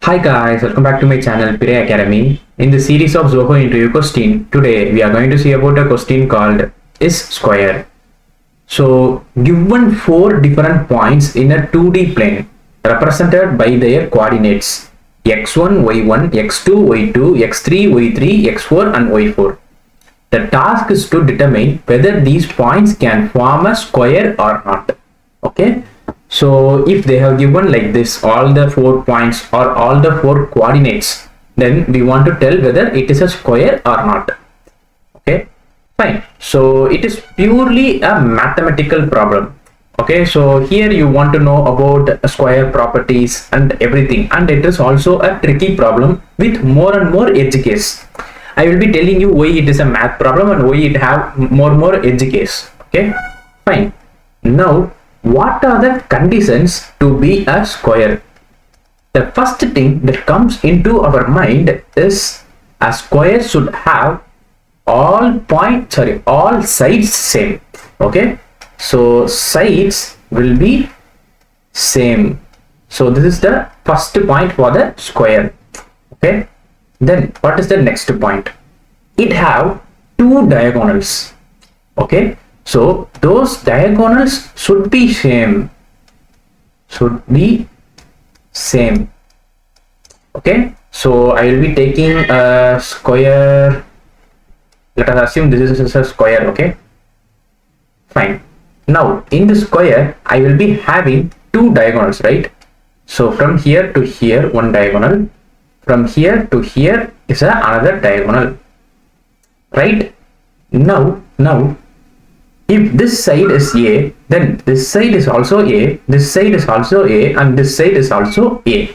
Hi guys, welcome back to my channel Pirai Academy. In the series of Zoho interview question, today we are going to see about a question called is square. So given four different points in a 2D plane represented by their coordinates x1, y1, x2, y2, x3, y3, x4 and y4. The task is to determine whether these points can form a square or not. Okay. So if they have given like this all the 4 points or all the 4 coordinates, then we want to tell whether it is a square or not. Okay, fine. So it is purely a mathematical problem. Okay, so here you want to know about square properties and everything, and it is also a tricky problem with more and more edge case. I will be telling you why it is a math problem and why it have more edge case. Okay, fine. Now what are the conditions to be a square? The first thing that comes into our mind is a square should have all sides same. Okay, so sides will be same. So this is the first point for the square. Okay, then what is the next point? It have two diagonals. Okay, so those diagonals should be same. Okay, so I will be taking a square. Let us assume this is a square. Okay, fine. Now in the square I will be having two diagonals, right? So from here to here one diagonal, from here to here is another diagonal, right? Now if this side is A, then this side is also A, this side is also A, and this side is also A.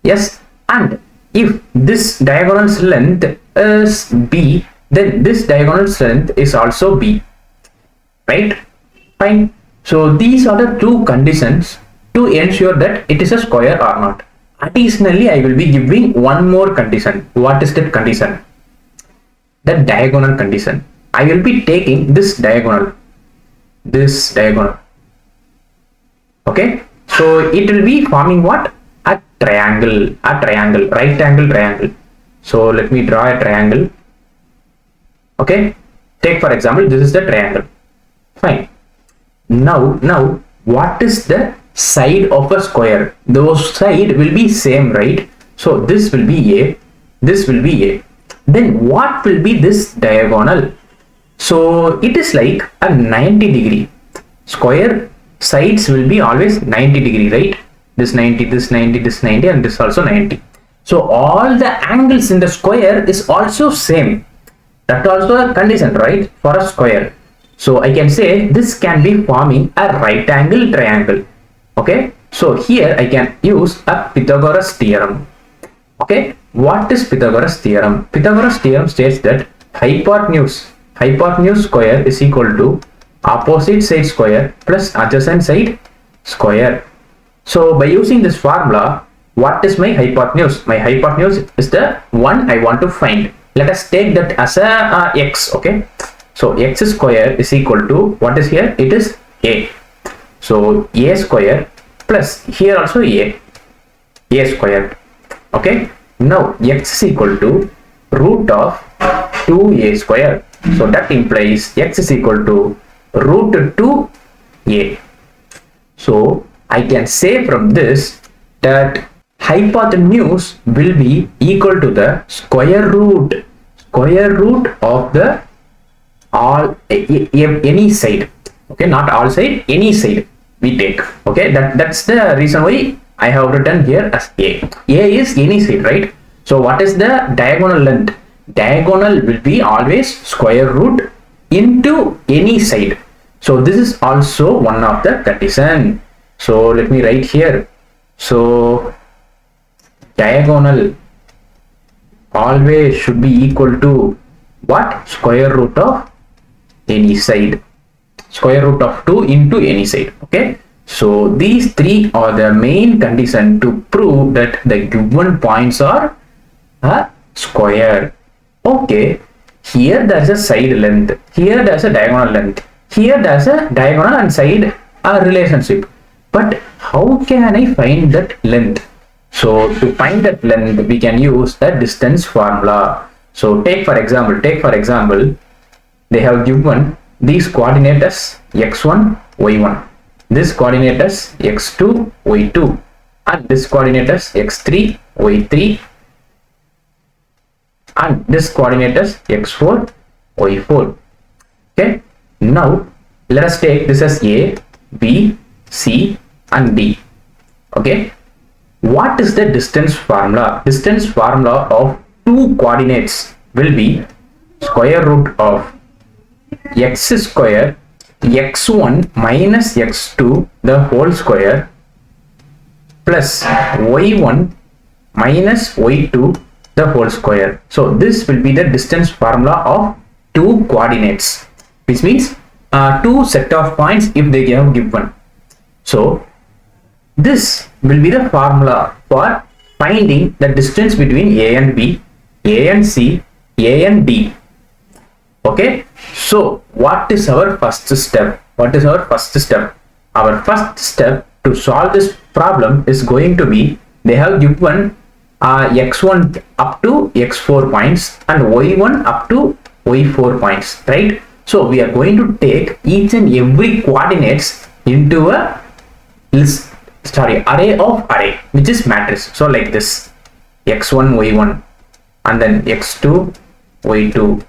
Yes, and if this diagonal's length is B, then this diagonal's length is also B. Right? Fine. So these are the two conditions to ensure that it is a square or not. Additionally, I will be giving one more condition. What is that condition? The diagonal condition. I will be taking this diagonal. Okay, so it will be forming what? A triangle, right angle triangle. So let me draw a triangle. Okay, take for example, this is the triangle. Fine. Now what is the side of a square? Those side will be same, right? So this will be A, this will be A. Then what will be this diagonal? So it is like a 90 degree. Square sides will be always 90 degree, right? This 90, this 90, this 90, and this also 90. So all the angles in the square is also same. That also a condition, right? For a square. So I can say this can be forming a right angle triangle. Okay. So here I can use a Pythagoras theorem. Okay. What is Pythagoras theorem? Pythagoras theorem states that hypotenuse square is equal to opposite side square plus adjacent side square. So by using this formula, what is my hypotenuse? My hypotenuse is the one I want to find. Let us take that as a x. Okay, so x square is equal to what is here? It is a. So a square plus here also a square. Okay, now x is equal to root of 2a square. So that implies x is equal to root 2a. So I can say from this that hypotenuse will be equal to the square root of the any side. Okay, not all side, any side we take. Okay, that's the reason why I have written here as a. A is any side, right? So what is the diagonal length? Diagonal will be always square root into any side. So this is also one of the condition. So let me write here. So diagonal always should be equal to what? Square root of any side. Square root of 2 into any side. Okay. So these three are the main condition to prove that the given points are a square. Okay, here there is a side length, here there is a diagonal length, here there is a diagonal and side relationship. But how can I find that length? So to find that length, we can use the distance formula. So take for example, they have given these coordinates as x1, y1, this coordinate as x2, y2, and this coordinate as x3, y3, and this coordinate as x4, y4. Okay, now let us take this as a, b, c, and d. Okay, what is the distance formula? Distance formula of two coordinates will be square root of x square x1 minus x2 the whole square plus y1 minus y2 the whole square. So this will be the distance formula of two coordinates, which means two set of points if they have given. So this will be the formula for finding the distance between a and b, a and c, a and d. Okay, so what is our first step? Our first step to solve this problem is going to be, they have given x1 up to x4 points and y1 up to y4 points, right? So we are going to take each and every coordinates into a array of array, which is matrix. So like this, x1 y1, and then x2 y2,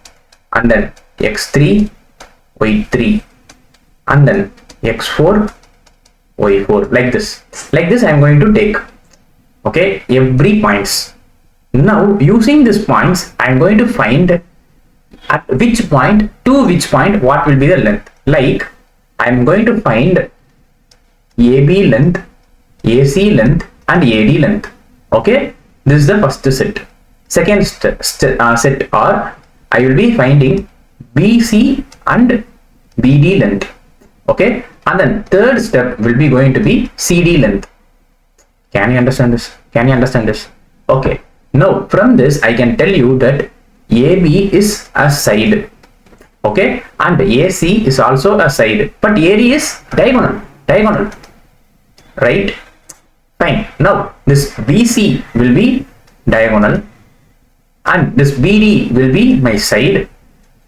and then x3 y3, and then x4 y4, like this I am going to take, okay, every points. Now using these points I am going to find at which point to which point what will be the length. Like I am going to find AB length, AC length, and AD length. Okay, this is the first set. Second set are, I will be finding BC and BD length. Okay, and then third step will be going to be CD length. Can you understand this? Okay, now from this I can tell you that AB is a side, okay, and AC is also a side, but AD is diagonal, right? Fine. Now this BC will be diagonal, and this BD will be my side,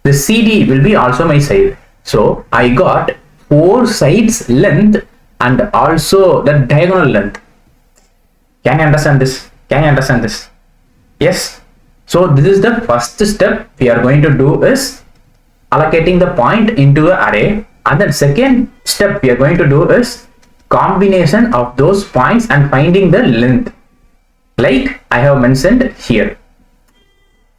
this CD will be also my side. So I got four sides length and also the diagonal length. Can you understand this? Yes. So this is the first step we are going to do, is allocating the point into an array, and then second step we are going to do is combination of those points and finding the length, like I have mentioned here.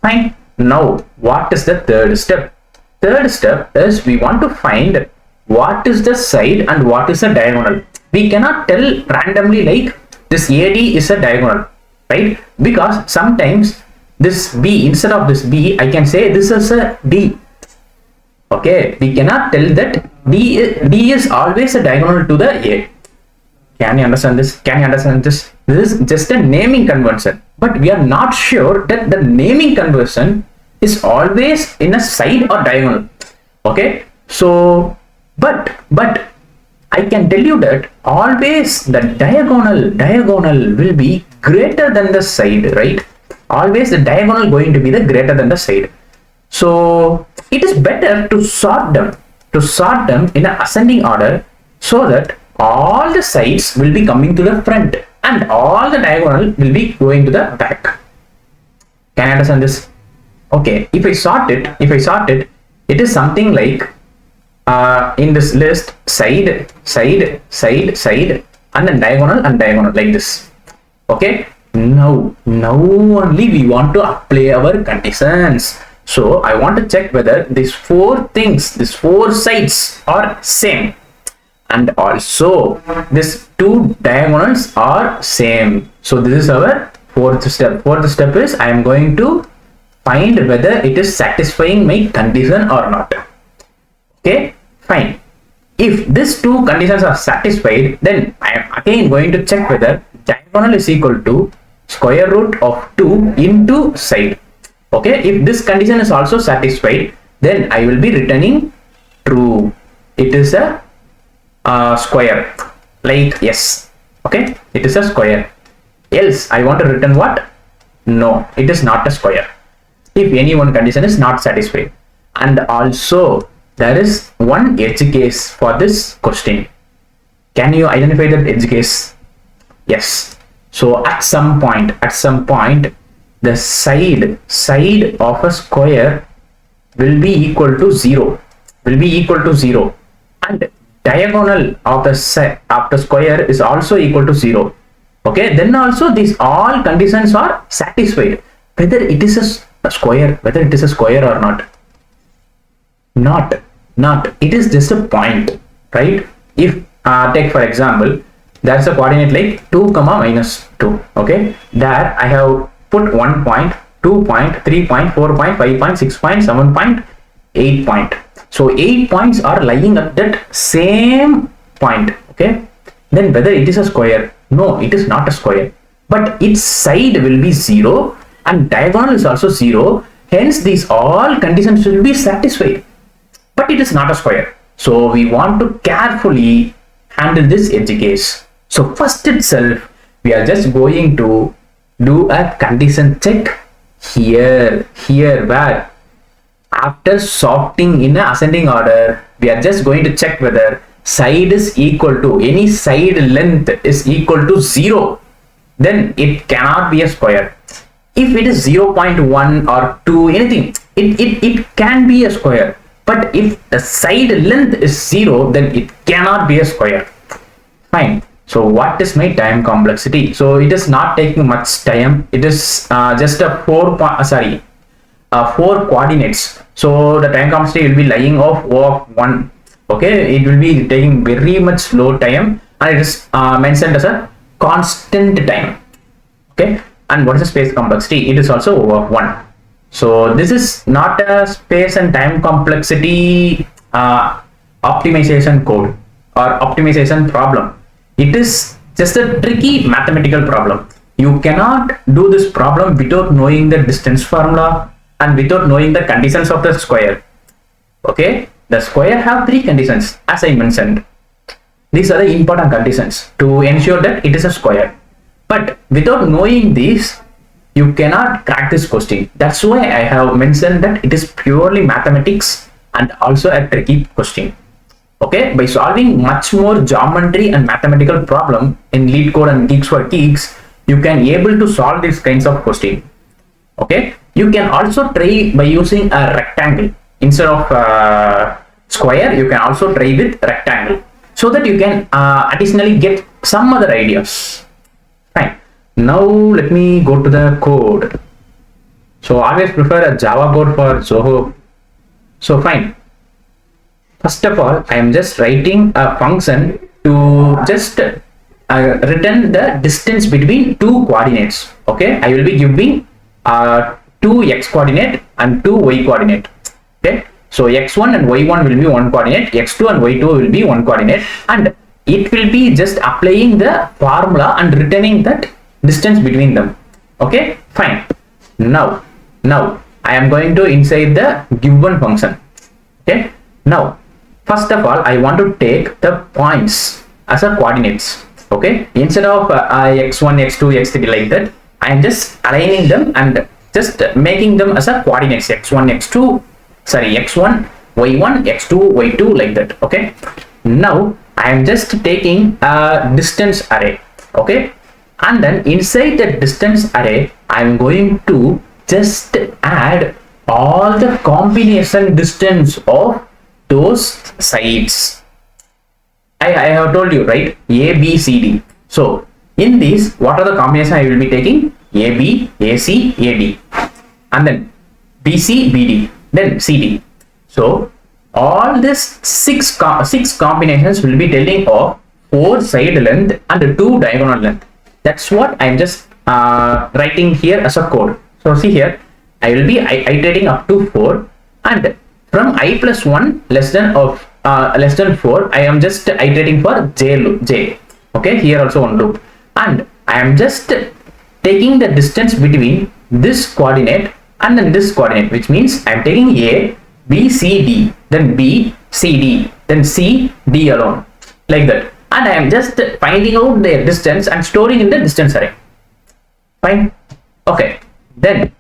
Fine. Now what is the third step? Third step is we want to find what is the side and what is the diagonal. We cannot tell randomly like this AD is a diagonal, right? Because sometimes this B, instead of this B, I can say this is a D. Okay, we cannot tell that D is always a diagonal to the A. Can you understand this? This is just a naming convention, but we are not sure that the naming convention is always in a side or diagonal. Okay, so but I can tell you that always the diagonal will be greater than the side, right? Always the diagonal going to be the greater than the side. So it is better to sort them in an ascending order, so that all the sides will be coming to the front and all the diagonal will be going to the back. Can you understand this? Okay, if I sort it, it is something like in this list side, and then diagonal like this. Okay, now only we want to apply our conditions. So I want to check whether these four sides are same, and also these two diagonals are same. So this is our fourth step. Fourth step is I am going to find whether it is satisfying my condition or not. Okay, fine. If these two conditions are satisfied, then I am again going to check whether diagonal is equal to square root of 2 into side. Okay, if this condition is also satisfied, then I will be returning true. It is a square, like yes. Okay, it is a square. else I want to return what? No, it is not a square if any one condition is not satisfied. And also there is one edge case for this question. Can you identify that edge case? Yes. So at some point the side of a square will be equal to 0, and diagonal of the square is also equal to 0. Okay, then also these all conditions are satisfied, whether it is a square or not. Not it is just a point, right? If take for example, there's a coordinate like 2 comma minus 2. Okay, there I have put 1 point, 2 point, 3 point, 4 point, 5 point, 6 point, 7 point, 8 point. So 8 points are lying at that same point. Okay, then whether it is a square? No, it is not a square, but its side will be 0 and diagonal is also 0. Hence these all conditions will be satisfied, but it is not a square. So we want to carefully handle this edge case. So first itself we are just going to do a condition check here where after sorting in a ascending order, we are just going to check whether side is equal to, any side length is equal to 0, then it cannot be a square. If it is 0.1 or 2, anything, it can be a square. But if the side length is 0, then it cannot be a square. Fine. So what is my time complexity? So it is not taking much time. It is just a 4 coordinates. So the time complexity will be lying of O of 1. Okay, it will be taking very much slow time, and it is mentioned as a constant time. Okay, and what is the space complexity? It is also O of 1. So this is not a space and time complexity optimization code or optimization problem. It is just a tricky mathematical problem. You cannot do this problem without knowing the distance formula and without knowing the conditions of the square. Okay, the square have 3 conditions as I mentioned. These are the important conditions to ensure that it is a square. But without knowing these, you cannot crack this question. That's why I have mentioned that it is purely mathematics and also a tricky question. Okay, by solving much more geometry and mathematical problem in LeetCode and Geeks for Geeks, you can able to solve these kinds of question. Okay, you can also try by using a rectangle instead of square. You can also try with rectangle so that you can additionally get some other ideas. Fine. Now let me go to the code. So I always prefer a Java code for Zoho. So fine. First of all, I am just writing a function to just return the distance between 2 coordinates. Okay, I will be giving 2 x coordinate and 2 y coordinate. Okay, so x1 and y1 will be 1 coordinate, x2 and y2 will be 1 coordinate, and it will be just applying the formula and returning that distance between them. Okay, fine. Now I am going to inside the given function. Okay, now first of all I want to take the points as a coordinates. Okay, instead of x1, x2, x3 like that, I am just aligning them and just making them as a coordinates x1, y1, x2, y2 like that. Okay, now I am just taking a distance array. Okay, and then inside the distance array I am going to just add all the combination distance of those sides. I have told you, right? A, B, C, D. So in these, what are the combination I will be taking? AB, AC, AD, and then BC, BD, then CD. So all this six combinations will be telling of 4 side length and 2 diagonal length. That's what I'm just writing here as a code. So see here, I will be iterating up to 4, and from I plus 1 less than 4, I am just iterating for j. Okay, here also one loop, and I am just taking the distance between this coordinate and then this coordinate, which means I am taking A, B, C, D, then B, C, D, then C, D alone, like that, and I am just finding out their distance and storing in the distance array. Fine. Okay. Then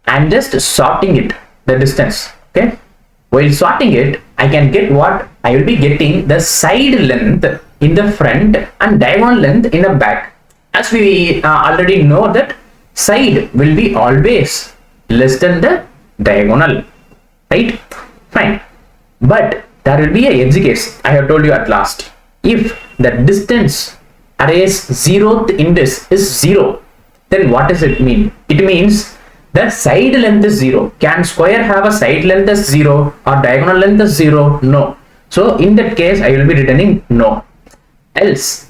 I'm just sorting it, the distance. Okay. While sorting it, I can get what? I will be getting the side length in the front and diagonal length in the back. As we already know that side will be always less than the diagonal, right? Fine. But there will be a edge case. I have told you at last. If the distance array's 0th index is 0, then what does it mean? It means the side length is 0. Can square have a side length as 0 or diagonal length as 0? No. So in that case, I will be returning no. Else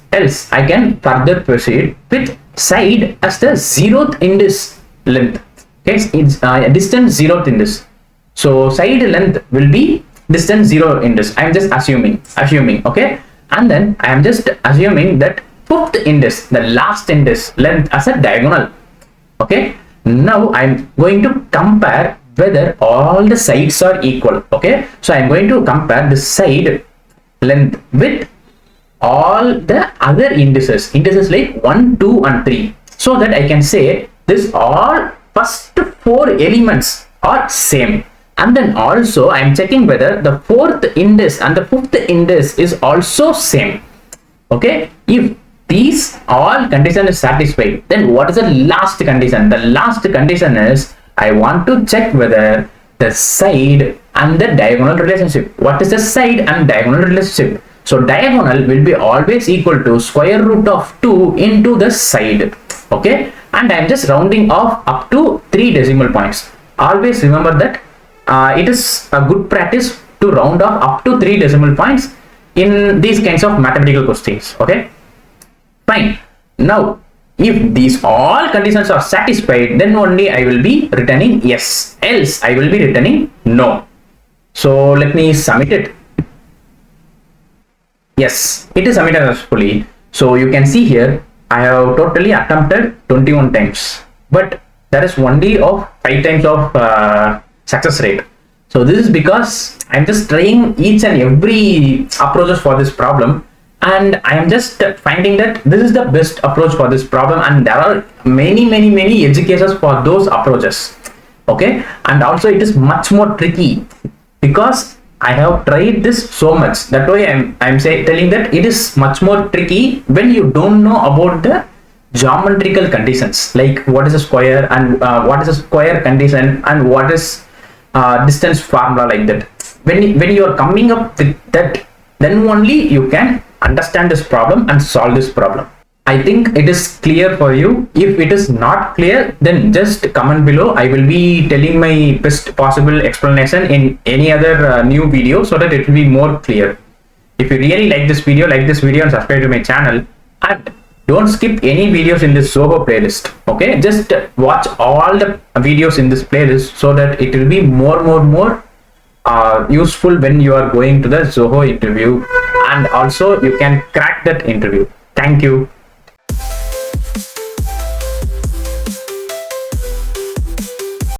I can further proceed with side as the 0th index length. Okay, it's distance 0th index. So side length will be distance 0 index. I am just assuming. Okay, and then I am just assuming that 5th index, the last index length as a diagonal. Okay. Now I'm going to compare whether all the sides are equal. Okay, so I'm going to compare the side length with all the other indices like 1, 2 and 3, so that I can say this all first 4 elements are same, and then also I'm checking whether the 4th index and the 5th index is also same. Okay, if these all condition is satisfied, then what is the last condition? The last condition is I want to check whether the side and the diagonal relationship. What is the side and diagonal relationship? So diagonal will be always equal to square root of 2 into the side. Okay, and I am just rounding off up to 3 decimal points. Always remember that it is a good practice to round off up to 3 decimal points in these kinds of mathematical questions. Okay. Fine. Now, if these all conditions are satisfied, then only I will be returning yes. Else, I will be returning no. So, let me submit it. Yes, it is submitted successfully. So, you can see here, I have totally attempted 21 times. But there is only of 5 times of success rate. So, this is because I am just trying each and every approaches for this problem. And I am just finding that this is the best approach for this problem, and there are many edge cases for those approaches. Okay, and also it is much more tricky because I have tried this so much. That way I'm telling that it is much more tricky when you don't know about the geometrical conditions, like what is a square and what is a square condition and what is distance formula, like that. When you are coming up with that, then only you can understand this problem and solve this problem. I think it is clear for you. If it is not clear, then just comment below. I will be telling my best possible explanation in any other new video, so that it will be more clear. If you really like this video and subscribe to my channel, and don't skip any videos in this Zoho playlist. Okay, just watch all the videos in this playlist so that it will be more useful when you are going to the Zoho interview, and also you can crack that interview. Thank you.